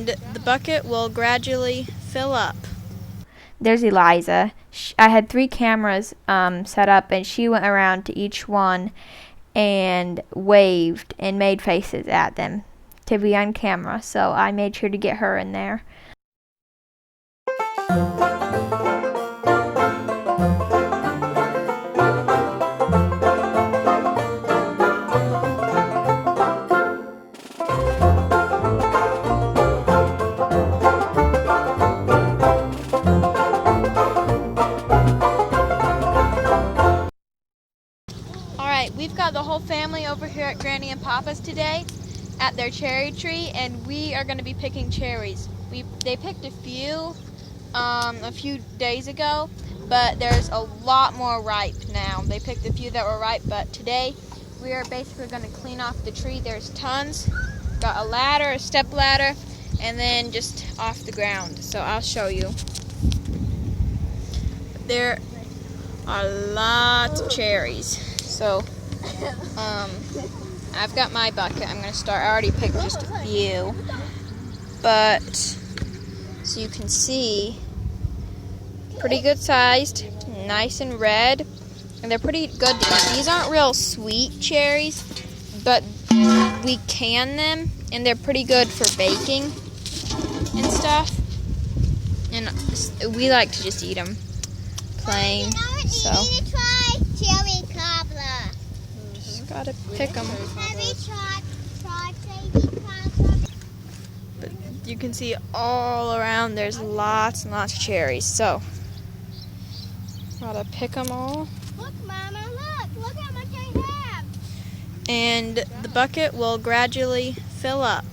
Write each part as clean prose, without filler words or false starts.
and the bucket will gradually fill up. There's Eliza. I had 3 cameras set up, and she went around to each one and waved and made faces at them to be on camera, so I made sure to get her in there. We've got the whole family over here at Granny and Papa's today at their cherry tree, and we are going to be picking cherries. They picked a few days ago, but there's a lot more ripe now. They picked a few that were ripe, but today we are basically going to clean off the tree. There's tons. Got a ladder, a step ladder, and then just off the ground. So I'll show you. There are lots of cherries. So I've got my bucket. I'm going to start. I already picked just a few, but so you can see, pretty good sized, nice and red, and they're pretty good. These aren't real sweet cherries, but we can them, and they're pretty good for baking and stuff. And we like to just eat them plain. So cherry cobbler. Just gotta pick them. Have you tried baby cobbler? But you can see all around there's lots and lots of cherries. So gotta pick them all. Look, Mama, look how much I have. And the bucket will gradually fill up.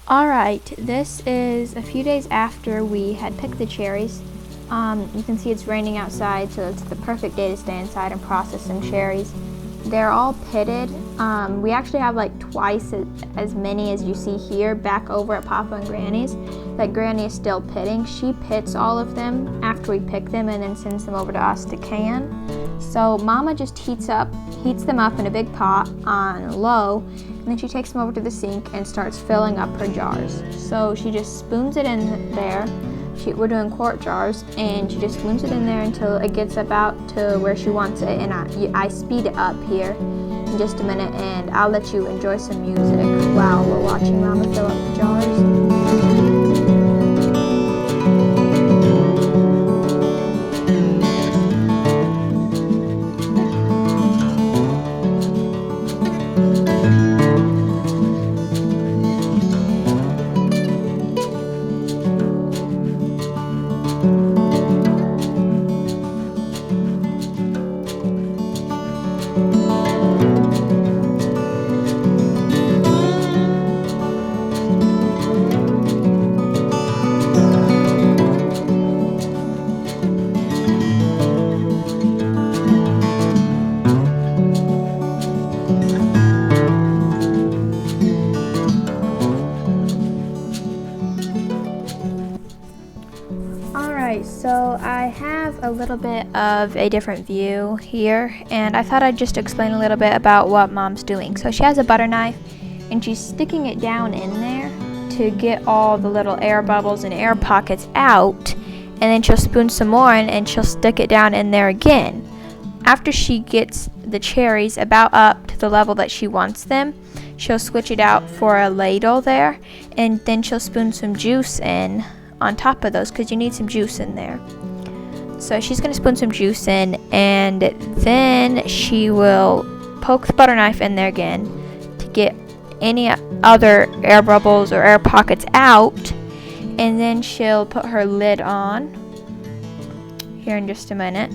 Alright, this is a few days after we had picked the cherries. You can see it's raining outside, so it's the perfect day to stay inside and process some cherries. They're all pitted. We actually have like twice as many as you see here back over at Papa and Granny's that Granny is still pitting. She pits all of them after we pick them and then sends them over to us to can. So Mama just heats them up in a big pot on low, and then she takes them over to the sink and starts filling up her jars. So she just spoons it in there. We're doing quart jars, and she just spoons it in there until it gets about to where she wants it, and I speed it up here in just a minute, and I'll let you enjoy some music while we're watching Mama fill up the jars. So I have a little bit of a different view here, and I thought I'd just explain a little bit about what Mom's doing. So she has a butter knife, and she's sticking it down in there to get all the little air bubbles and air pockets out, and then she'll spoon some more in and she'll stick it down in there again. After she gets the cherries about up to the level that she wants them, she'll switch it out for a ladle there, and then she'll spoon some juice in on top of those because you need some juice in there. So she's going to spoon some juice in, and then she will poke the butter knife in there again to get any other air bubbles or air pockets out, and then she'll put her lid on here in just a minute.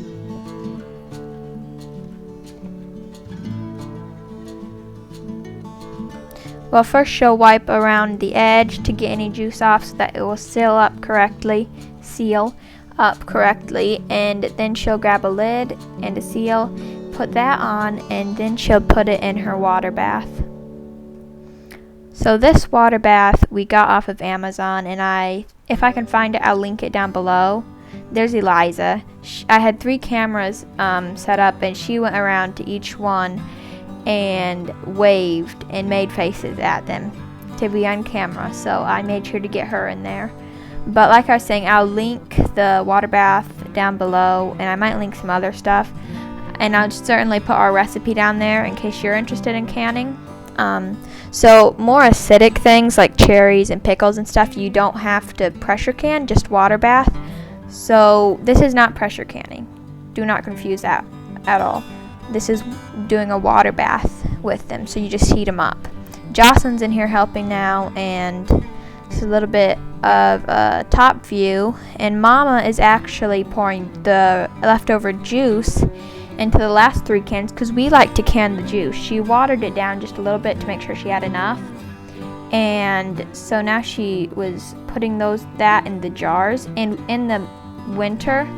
Well, first she'll wipe around the edge to get any juice off so that it will seal up correctly, and then she'll grab a lid and a seal, put that on, and then she'll put it in her water bath. So this water bath we got off of Amazon, and if I can find it, I'll link it down below. There's Eliza. I had 3 cameras set up, and she went around to each one and waved and made faces at them to be on camera, so I made sure to get her in there. But like I was saying, I'll link the water bath down below, and I might link some other stuff, and I'll certainly put our recipe down there in case you're interested in canning. So more acidic things like cherries and pickles and stuff, you don't have to pressure can, just water bath. So this is not pressure canning. Do not confuse that at all. This is doing a water bath with them, so you just heat them up. Jocelyn's in here helping now, and it's a little bit of a top view, and Mama is actually pouring the leftover juice into the last 3 cans because we like to can the juice. She watered it down just a little bit to make sure she had enough, and so now she was putting that in the jars. And in the winter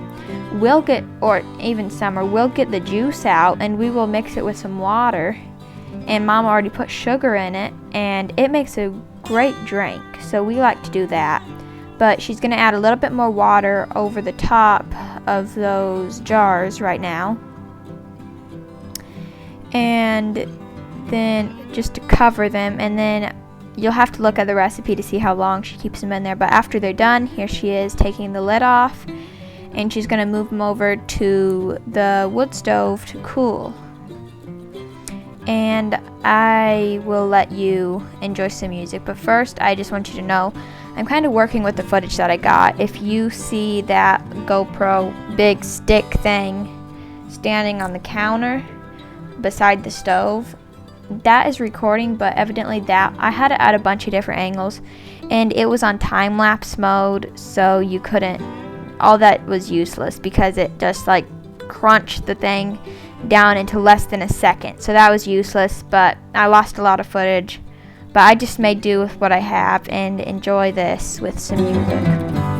we'll get, or even summer, we'll get the juice out and we will mix it with some water, and Mom already put sugar in it and it makes a great drink, so we like to do that. But she's going to add a little bit more water over the top of those jars right now, and then just to cover them, and then you'll have to look at the recipe to see how long she keeps them in there. But after they're done, here she is taking the lid off, and she's going to move them over to the wood stove to cool. And I will let you enjoy some music, but first I just want you to know I'm kind of working with the footage that I got. If you see that GoPro big stick thing standing on the counter beside the stove, that is recording, but evidently that I had it at a bunch of different angles, and it was on time-lapse mode, so you couldn't, all that was useless because it just like crunched the thing down into less than a second, so that was useless. But I lost a lot of footage, but I just made do with what I have and enjoy this with some music.